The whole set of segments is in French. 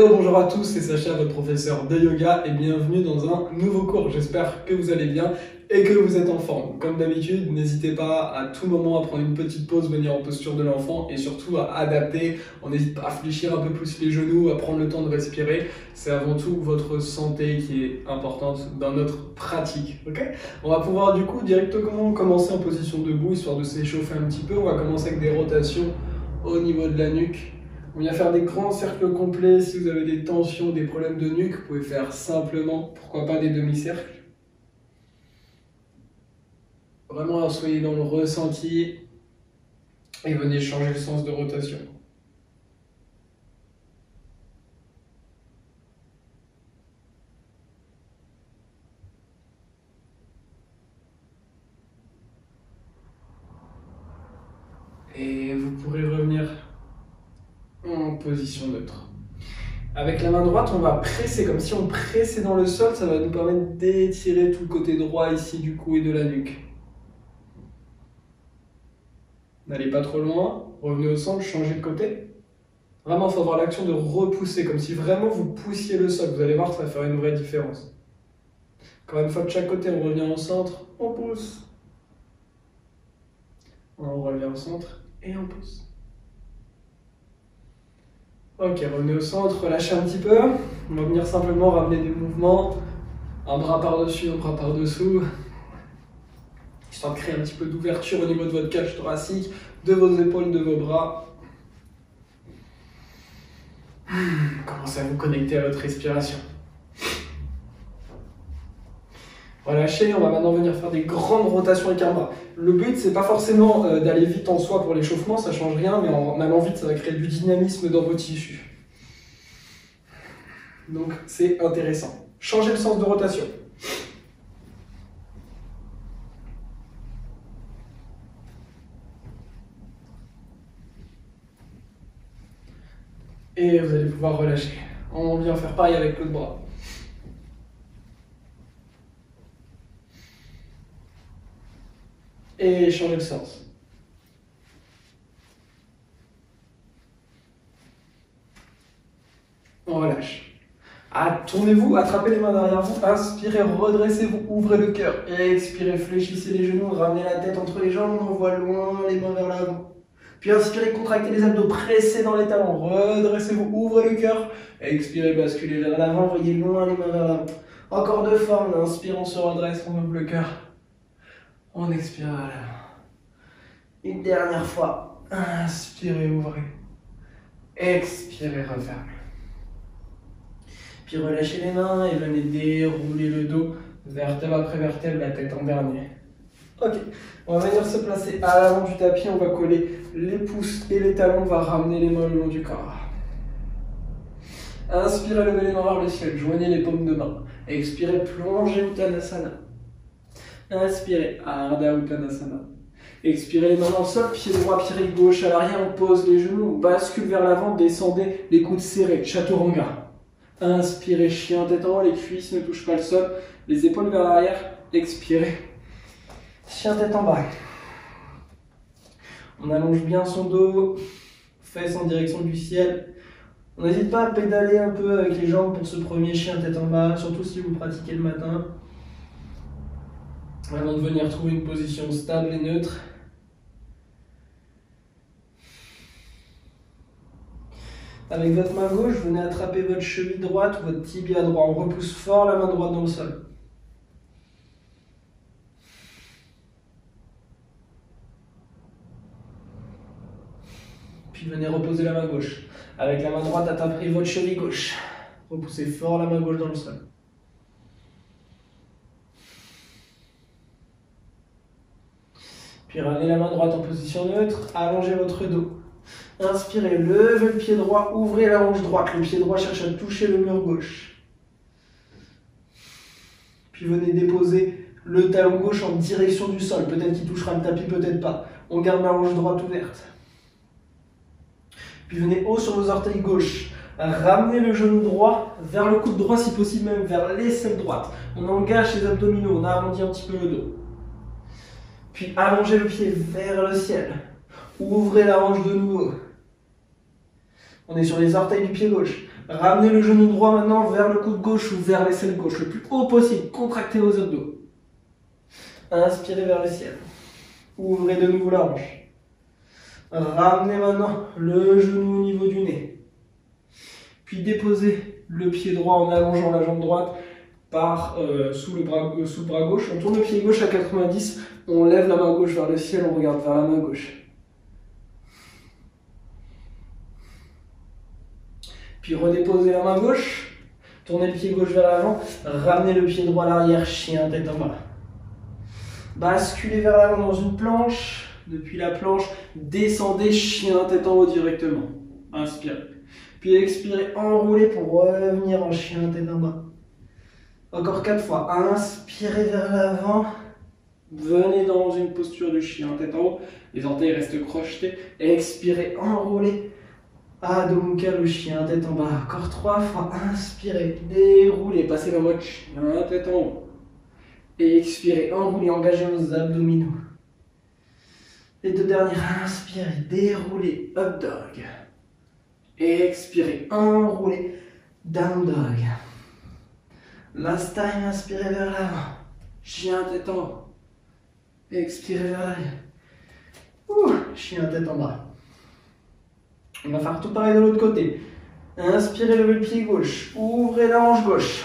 Hello, bonjour à tous, c'est Sacha, votre professeur de yoga et bienvenue dans un nouveau cours. J'espère que vous allez bien et que vous êtes en forme. Comme d'habitude, n'hésitez pas à tout moment à prendre une petite pause, venir en posture de l'enfant et surtout à adapter. On n'hésite pas à fléchir un peu plus les genoux, à prendre le temps de respirer. C'est avant tout votre santé qui est importante dans notre pratique. Ok ? On va pouvoir du coup directement commencer en position debout, histoire de s'échauffer un petit peu. On va commencer avec des rotations au niveau de la nuque. On vient faire des grands cercles complets. Si vous avez des tensions, des problèmes de nuque, vous pouvez faire simplement, pourquoi pas des demi-cercles. Vraiment, soyez dans le ressenti et venez changer le sens de rotation. Et vous pourrez revenir en position neutre. Avec la main droite, on va presser, comme si on pressait dans le sol, ça va nous permettre d'étirer tout le côté droit ici du cou et de la nuque. N'allez pas trop loin, revenez au centre, changez de côté. Vraiment, il faut avoir l'action de repousser, comme si vraiment vous poussiez le sol. Vous allez voir que ça va faire une vraie différence. Encore une fois, de chaque côté, on revient au centre, on pousse. On revient au centre et on pousse. Ok, revenez au centre, relâchez un petit peu. On va venir simplement ramener des mouvements. Un bras par-dessus, un bras par-dessous. Histoire de créer un petit peu d'ouverture au niveau de votre cage thoracique, de vos épaules, de vos bras. Commencez à vous connecter à votre respiration. Relâchez, on va maintenant venir faire des grandes rotations avec un bras. Le but, c'est pas forcément d'aller vite en soi pour l'échauffement, ça change rien, mais en allant vite, ça va créer du dynamisme dans vos tissus. Donc, c'est intéressant. Changez le sens de rotation. Et vous allez pouvoir relâcher. On vient faire pareil avec l'autre bras. Et changez le sens. On relâche. Tournez-vous, attrapez les mains derrière vous, inspirez, redressez-vous, ouvrez le cœur. Et expirez, fléchissez les genoux, ramenez la tête entre les jambes, on envoie loin les mains vers l'avant. Puis inspirez, contractez les abdos, pressez dans les talons, redressez-vous, ouvrez le cœur. Expirez, basculez vers l'avant, envoyez loin les mains vers l'avant. Encore deux formes, inspire, on se redresse, on ouvre le cœur. On expire vers l'avant. Une dernière fois, inspirez, ouvrez. Expirez, refermez. Puis relâchez les mains et venez dérouler le dos, vertèbre après vertèbre, la tête en dernier. Ok, on va venir se placer à l'avant du tapis, on va coller les pouces et les talons, on va ramener les mains le long du corps. Inspirez, levez les mains vers le ciel, joignez les paumes de main. Expirez, plongez Uttanasana. Inspirez, Ardha Uttanasana. Expirez les mains dans le sol, pied droit, pied gauche à l'arrière, on pose les genoux, on bascule vers l'avant, descendez les coudes serrés, Chaturanga. Inspirez, chien tête en haut, les cuisses ne touchent pas le sol, les épaules vers l'arrière, expirez. Chien tête en bas. On allonge bien son dos, fesses en direction du ciel. On n'hésite pas à pédaler un peu avec les jambes pour ce premier chien tête en bas, surtout si vous pratiquez le matin. Avant de venir trouver une position stable et neutre. Avec votre main gauche, venez attraper votre cheville droite ou votre tibia droit. On repousse fort la main droite dans le sol. Puis venez reposer la main gauche. Avec la main droite, attraperez votre cheville gauche. Repoussez fort la main gauche dans le sol. Puis ramenez la main droite en position neutre, allongez votre dos. Inspirez, levez le pied droit, ouvrez la hanche droite. Le pied droit cherche à toucher le mur gauche. Puis venez déposer le talon gauche en direction du sol. Peut-être qu'il touchera le tapis, peut-être pas. On garde la hanche droite ouverte. Puis venez haut sur vos orteils gauche. Ramenez le genou droit vers le coude droit, si possible même vers l'aisselle droite. On engage les abdominaux, on arrondit un petit peu le dos. Puis allongez le pied vers le ciel. Ouvrez la hanche de nouveau. On est sur les orteils du pied gauche. Ramenez le genou droit maintenant vers le coude gauche ou vers l'aisselle gauche, le plus haut possible. Contractez vos abdos. Inspirez vers le ciel. Ouvrez de nouveau la hanche. Ramenez maintenant le genou au niveau du nez. Puis déposez le pied droit en allongeant la jambe droite sous le bras gauche. On tourne le pied gauche à 90. On lève la main gauche vers le ciel. On regarde vers la main gauche. Puis redéposez la main gauche. Tournez le pied gauche vers l'avant. Ramenez le pied droit à l'arrière. Chien tête en bas. Basculez vers l'avant dans une planche. Depuis la planche, descendez chien tête en haut directement. Inspirez. Puis expirez, enroulez pour revenir en chien tête en bas. Encore 4 fois. Inspirez vers l'avant. Venez dans une posture de chien tête en haut. Les orteils restent crochetés. Expirez, enroulez. Adho Mukha, le chien tête en bas. Encore 3 fois. Inspirez, déroulez. Passez le mode chien tête en haut. Et expirez, enroulez, engagez vos abdominaux. Les 2 dernières, inspirez, déroulez, up dog. Et expirez, enroulez, down dog. Last time, inspirez vers l'avant. Chien tête en haut. Expirez vers l'arrière. Chien tête en bas. On va faire tout pareil de l'autre côté. Inspirez, levez le pied gauche. Ouvrez la hanche gauche.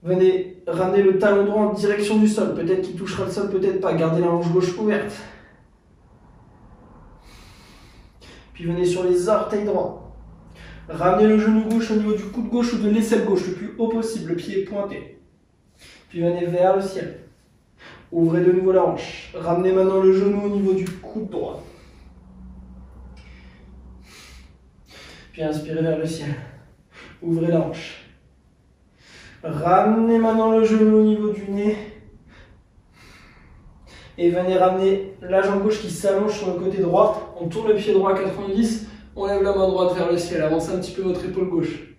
Venez ramener le talon droit en direction du sol. Peut-être qu'il touchera le sol, peut-être pas. Gardez la hanche gauche ouverte. Puis venez sur les orteils droits. Ramenez le genou gauche au niveau du coude gauche ou de l'aisselle gauche, le plus haut possible. Le pied est pointé. Puis venez vers le ciel. Ouvrez de nouveau la hanche. Ramenez maintenant le genou au niveau du coude droit. Puis inspirez vers le ciel. Ouvrez la hanche. Ramenez maintenant le genou au niveau du nez. Et venez ramener la jambe gauche qui s'allonge sur le côté droit. On tourne le pied droit à 90. On lève la main droite vers le ciel. Avancez un petit peu votre épaule gauche.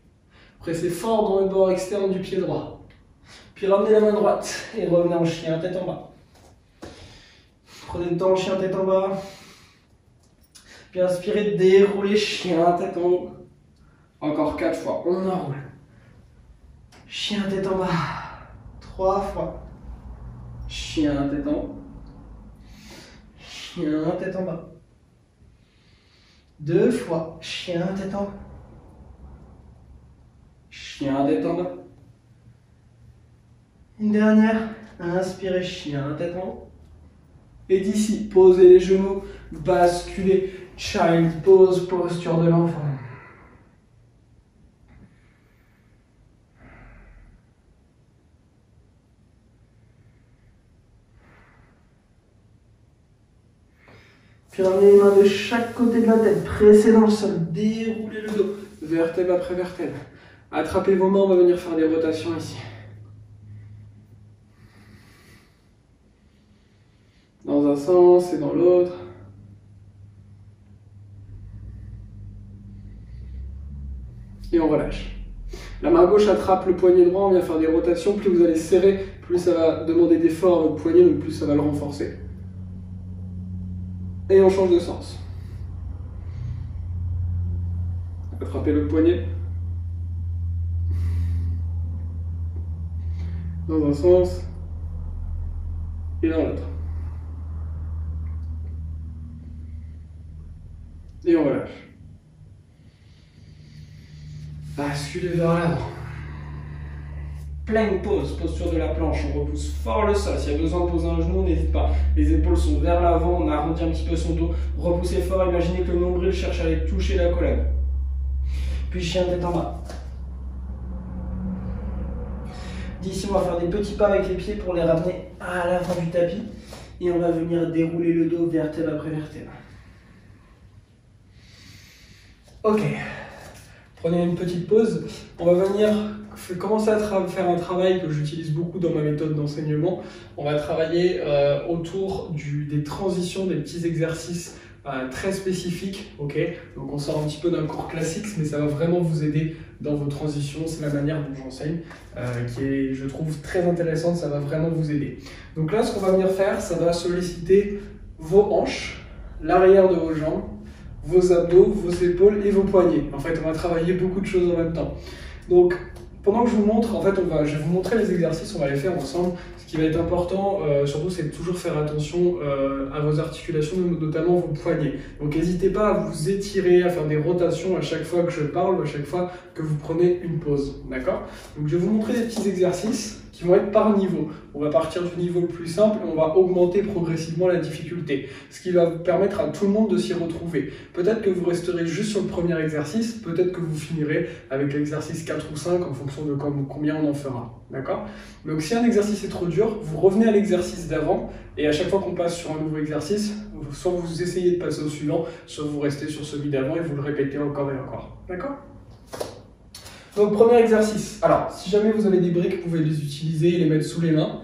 Pressez fort dans le bord externe du pied droit. Puis ramenez la main droite et revenez en chien tête en bas. Prenez le temps, chien tête en bas. Puis inspirez, déroulez, chien tête en haut. Encore 4 fois. On enroule. Chien tête en bas. 3 fois. Chien tête en haut. Chien tête en bas. 2 fois. Chien tête en haut. Chien tête en bas. Une dernière. Inspirez, chien tête en haut. Et d'ici, posez les genoux. Basculez. Child pose, posture de l'enfant. Puis ramenez les mains de chaque côté de la tête, pressez dans le sol, déroulez le dos, vertèbre après vertèbre. Attrapez vos mains, on va venir faire des rotations ici. Dans un sens et dans l'autre. Et on relâche. La main gauche attrape le poignet droit, on vient faire des rotations. Plus vous allez serrer, plus ça va demander d'effort à votre poignet, donc plus ça va le renforcer. Et on change de sens. Attrapez le poignet. Dans un sens et dans l'autre. Et on relâche. Basculez vers l'avant. Pleine pause, posture de la planche, on repousse fort le sol. S'il y a besoin de poser un genou, n'hésite pas. Les épaules sont vers l'avant, on arrondit un petit peu son dos. Repoussez fort, imaginez que le nombril cherche à aller toucher la colonne. Puis chien tête en bas. D'ici, on va faire des petits pas avec les pieds pour les ramener à l'avant du tapis. Et on va venir dérouler le dos vertèbre après vertèbre. Ok. Prenez une petite pause. On va venir commencer à faire un travail que j'utilise beaucoup dans ma méthode d'enseignement. On va travailler autour des transitions, des petits exercices très spécifiques. Okay, donc on sort un petit peu d'un cours classique, mais ça va vraiment vous aider dans vos transitions. C'est la manière dont j'enseigne qui est, je trouve, très intéressante. Ça va vraiment vous aider. Donc là, ce qu'on va venir faire, ça va solliciter vos hanches, l'arrière de vos jambes, vos abdos, vos épaules et vos poignets. En fait, on va travailler beaucoup de choses en même temps. Donc, pendant que je vous montre, en fait, je vais vous montrer les exercices, on va les faire ensemble. Ce qui va être important, surtout, c'est de toujours faire attention à vos articulations, notamment vos poignets. Donc, n'hésitez pas à vous étirer, à faire des rotations à chaque fois que je parle ou à chaque fois que vous prenez une pause. D'accord? Donc, je vais vous montrer des petits exercices qui vont être par niveau. On va partir du niveau le plus simple et on va augmenter progressivement la difficulté, ce qui va vous permettre à tout le monde de s'y retrouver. Peut-être que vous resterez juste sur le premier exercice, peut-être que vous finirez avec l'exercice 4 ou 5 en fonction de combien on en fera. D'accord? Donc si un exercice est trop dur, vous revenez à l'exercice d'avant et à chaque fois qu'on passe sur un nouveau exercice, soit vous essayez de passer au suivant, soit vous restez sur celui d'avant et vous le répétez encore et encore. D'accord? Donc, premier exercice. Alors, si jamais vous avez des briques, vous pouvez les utiliser et les mettre sous les mains.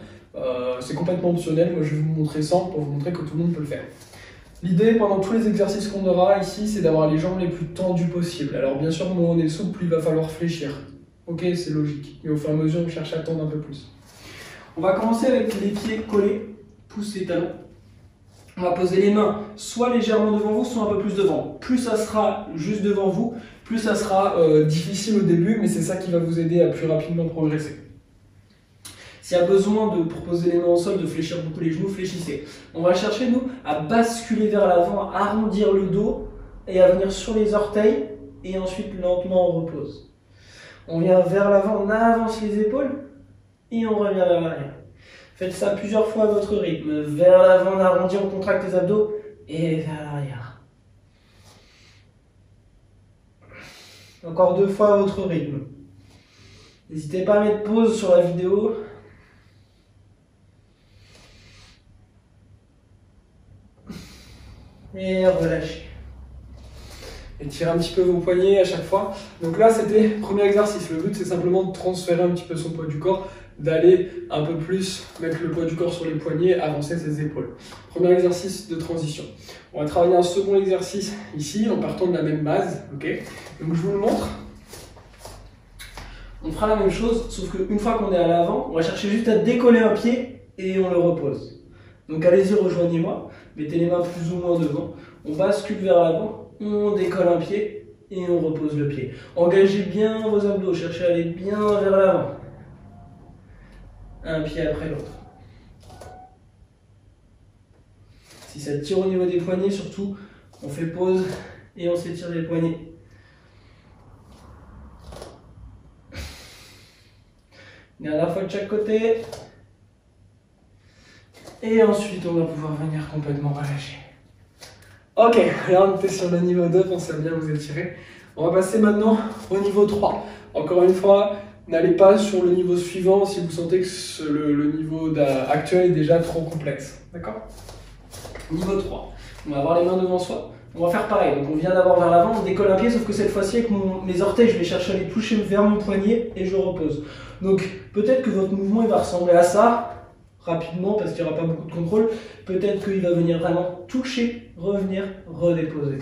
C'est complètement optionnel. Moi, je vais vous montrer sans pour vous montrer que tout le monde peut le faire. L'idée, pendant tous les exercices qu'on aura ici, c'est d'avoir les jambes les plus tendues possibles. Alors, bien sûr, moins on est souple, plus il va falloir fléchir. Ok, c'est logique. Et au fur et à mesure, on cherche à tendre un peu plus. On va commencer avec les pieds collés, pouces et talons. On va poser les mains soit légèrement devant vous, soit un peu plus devant. Plus ça sera juste devant vous, plus ça sera difficile au début, mais c'est ça qui va vous aider à plus rapidement progresser. S'il y a besoin de poser les mains au sol, de fléchir beaucoup les genoux, fléchissez. On va chercher, nous, à basculer vers l'avant, à arrondir le dos et à venir sur les orteils et ensuite lentement on repose. On vient vers l'avant, on avance les épaules et on revient vers l'arrière. Faites ça plusieurs fois à votre rythme. Vers l'avant, on arrondit, on contracte les abdos et vers l'arrière. Encore 2 fois à votre rythme. N'hésitez pas à mettre pause sur la vidéo. Et relâchez. Étirez un petit peu vos poignets à chaque fois. Donc là, c'était le premier exercice. Le but, c'est simplement de transférer un petit peu son poids du corps, d'aller un peu plus mettre le poids du corps sur les poignets, avancer ses épaules. Premier exercice de transition. On va travailler un second exercice ici, en partant de la même base. Okay. Donc je vous le montre. On fera la même chose, sauf qu'une fois qu'on est à l'avant, on va chercher juste à décoller un pied et on le repose. Donc allez-y, rejoignez-moi. Mettez les mains plus ou moins devant. On bascule vers l'avant, on décolle un pied et on repose le pied. Engagez bien vos abdos, cherchez à aller bien vers l'avant. Un pied après l'autre. Si ça tire au niveau des poignets, surtout, on fait pause et on s'étire les poignets. Dernière fois de chaque côté. Et ensuite, on va pouvoir venir complètement relâcher. Ok, là on était sur le niveau 2, pensez à bien vous étirer. On va passer maintenant au niveau 3. Encore une fois, n'allez pas sur le niveau suivant si vous sentez que le niveau actuel est déjà trop complexe. D'accord? Niveau 3. On va avoir les mains devant soi. On va faire pareil. Donc on vient d'abord vers l'avant, on décolle un pied, sauf que cette fois-ci avec mes orteils, je vais chercher à les toucher vers mon poignet et je repose. Donc peut-être que votre mouvement il va ressembler à ça, rapidement parce qu'il n'y aura pas beaucoup de contrôle. Peut-être qu'il va venir vraiment toucher, revenir, redéposer.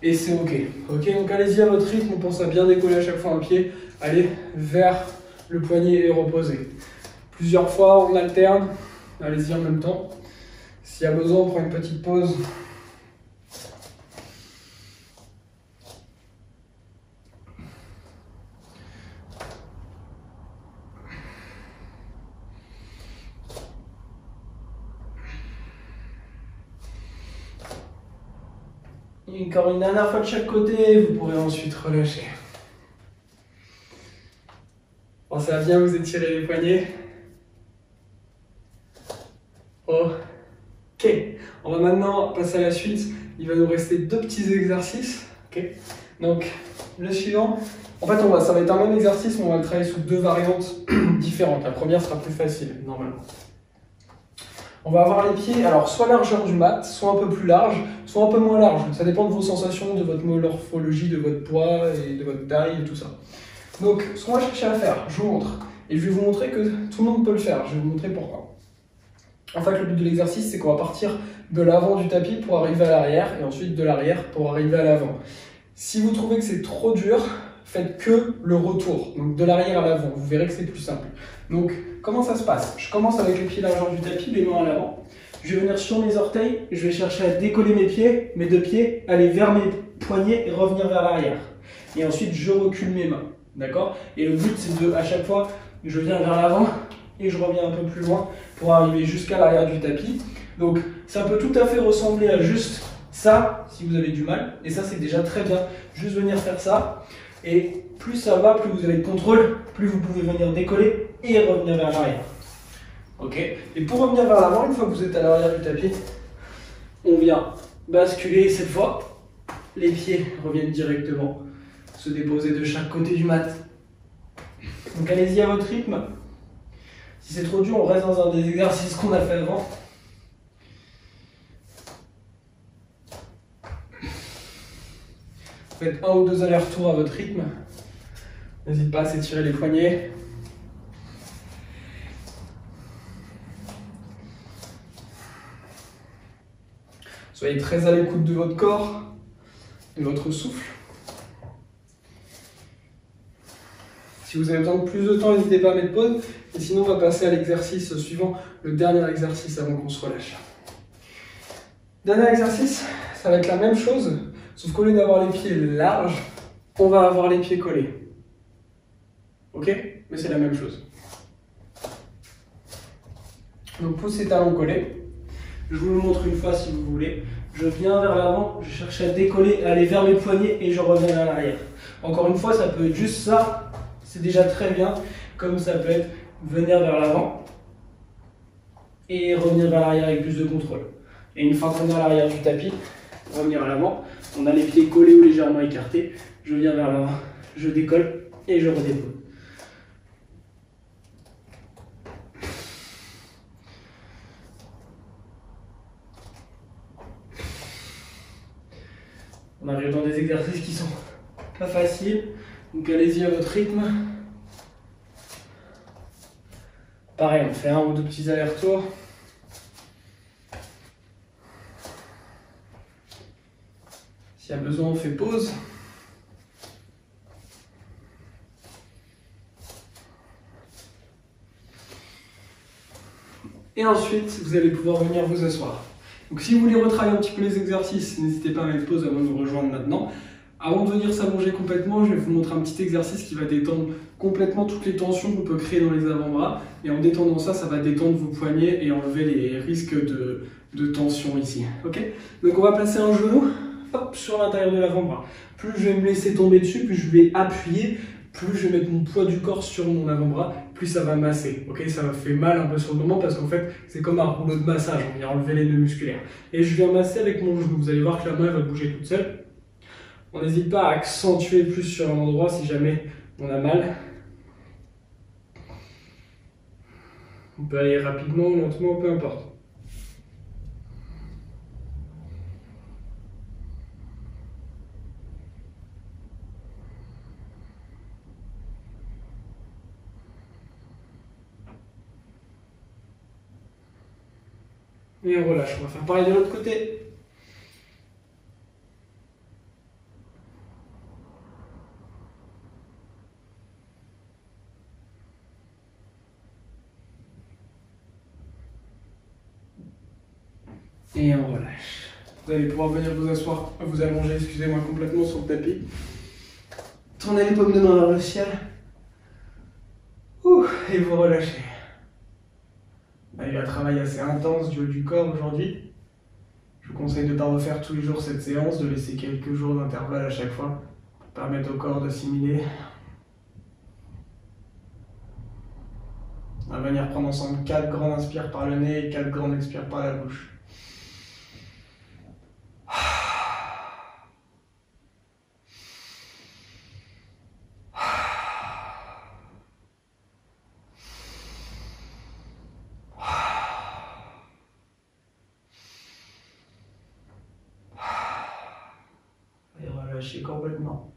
Et c'est ok. Ok, donc allez-y à votre rythme, on pense à bien décoller à chaque fois un pied. Allez vers le poignet et reposer. Plusieurs fois, on alterne. Allez-y en même temps. S'il y a besoin, on prend une petite pause. Et encore une dernière fois de chaque côté, vous pourrez ensuite relâcher. Pensez à bien vous étirer les poignets. Ok, on va maintenant passer à la suite. Il va nous rester 2 petits exercices. Okay. Donc, le suivant, en fait, ça va être un même exercice, mais on va le travailler sous 2 variantes différentes. La première sera plus facile, normalement. On va avoir les pieds, alors soit largeur du mat, soit un peu plus large, soit un peu moins large. Ça dépend de vos sensations, de votre morphologie, de votre poids et de votre taille et tout ça. Donc, ce qu'on va chercher à faire, je vous montre. Et je vais vous montrer que tout le monde peut le faire. Je vais vous montrer pourquoi. En fait, le but de l'exercice, c'est qu'on va partir de l'avant du tapis pour arriver à l'arrière et ensuite de l'arrière pour arriver à l'avant. Si vous trouvez que c'est trop dur, faites que le retour, donc de l'arrière à l'avant. Vous verrez que c'est plus simple. Donc, comment ça se passe? Je commence avec les pieds largeur du tapis, les mains à l'avant. Je vais venir sur mes orteils, je vais chercher à décoller mes pieds, mes 2 pieds, aller vers mes poignets et revenir vers l'arrière. Et ensuite, je recule mes mains. D'accord? Et le but, c'est de, à chaque fois, je viens vers l'avant et je reviens un peu plus loin pour arriver jusqu'à l'arrière du tapis. Donc, ça peut tout à fait ressembler à juste ça, si vous avez du mal. Et ça, c'est déjà très bien. Juste venir faire ça. Et plus ça va, plus vous avez de contrôle, plus vous pouvez venir décoller et revenir vers l'arrière. Ok? Et pour revenir vers l'avant, une fois que vous êtes à l'arrière du tapis, on vient basculer cette fois. Les pieds reviennent directement se déposer de chaque côté du mat. Donc allez-y à votre rythme. Si c'est trop dur, on reste dans un des exercices qu'on a fait avant. Faites 1 ou 2 allers-retours à votre rythme. N'hésitez pas à s'étirer les poignets. Soyez très à l'écoute de votre corps et de votre souffle. Si vous avez besoin de plus de temps, n'hésitez pas à mettre pause. Et sinon, on va passer à l'exercice suivant, le dernier exercice avant qu'on se relâche. Dernier exercice, ça va être la même chose, sauf qu'au lieu d'avoir les pieds larges, on va avoir les pieds collés. Ok? Mais c'est la même chose. Donc pouce et talons collés. Je vous le montre une fois si vous voulez. Je viens vers l'avant, je cherche à décoller, à aller vers mes poignets et je reviens à l'arrière. Encore une fois, ça peut être juste ça, c'est déjà très bien. Comme ça peut être venir vers l'avant et revenir vers l'arrière avec plus de contrôle. Et une fois qu'on est à l'arrière du tapis, revenir à l'avant, on a les pieds collés ou légèrement écartés. Je viens vers l'avant, je décolle et je redépose. On arrive dans des exercices qui sont pas faciles, donc allez-y à votre rythme. Pareil, on fait 1 ou 2 petits allers-retours. S'il y a besoin, on fait pause. Et ensuite, vous allez pouvoir venir vous asseoir. Donc si vous voulez retravailler un petit peu les exercices, n'hésitez pas à mettre pause avant de nous rejoindre maintenant. Avant de venir s'allonger complètement, je vais vous montrer un petit exercice qui va détendre complètement toutes les tensions qu'on peut créer dans les avant-bras. Et en détendant ça, ça va détendre vos poignets et enlever les risques de tension ici. Ok? Donc on va placer un genou hop, sur l'intérieur de l'avant-bras. Plus je vais me laisser tomber dessus, plus je vais appuyer, plus je vais mettre mon poids du corps sur mon avant-bras, plus ça va masser. Ok, ça va faire mal un peu sur le moment parce qu'en fait, c'est comme un rouleau de massage, on vient enlever les nœuds musculaires. Et je viens masser avec mon genou. Vous allez voir que la main va bouger toute seule. On n'hésite pas à accentuer plus sur un endroit si jamais on a mal. On peut aller rapidement, lentement, peu importe. Et on relâche. On va faire pareil de l'autre côté. Et on relâche. Vous allez pouvoir venir vous asseoir, vous allonger, excusez-moi, complètement sur le tapis. Tournez les paumes de main vers le ciel. Et vous relâchez. Il y a un travail assez intense du haut du corps aujourd'hui. Je vous conseille de ne pas refaire tous les jours cette séance, de laisser quelques jours d'intervalle à chaque fois pour permettre au corps d'assimiler. On va venir prendre ensemble 4 grandes inspires par le nez et 4 grandes expires par la bouche. Et relâchez complètement.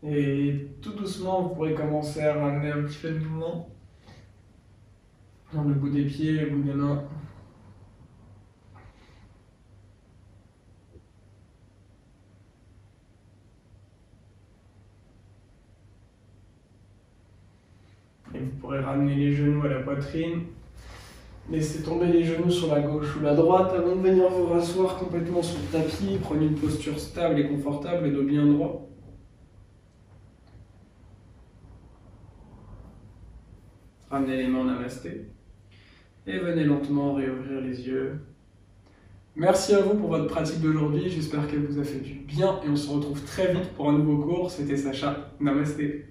Et tout doucement, vous pourrez commencer à ramener un petit peu de mouvement. Dans le bout des pieds, le bout des mains. Et vous pourrez ramener les genoux à la poitrine. Laissez tomber les genoux sur la gauche ou la droite avant de venir vous rasseoir complètement sur le tapis. Prenez une posture stable et confortable, le dos bien droit. Ramenez les mains en namasté. Et venez lentement réouvrir les yeux. Merci à vous pour votre pratique d'aujourd'hui. J'espère qu'elle vous a fait du bien et on se retrouve très vite pour un nouveau cours. C'était Sacha. Namasté.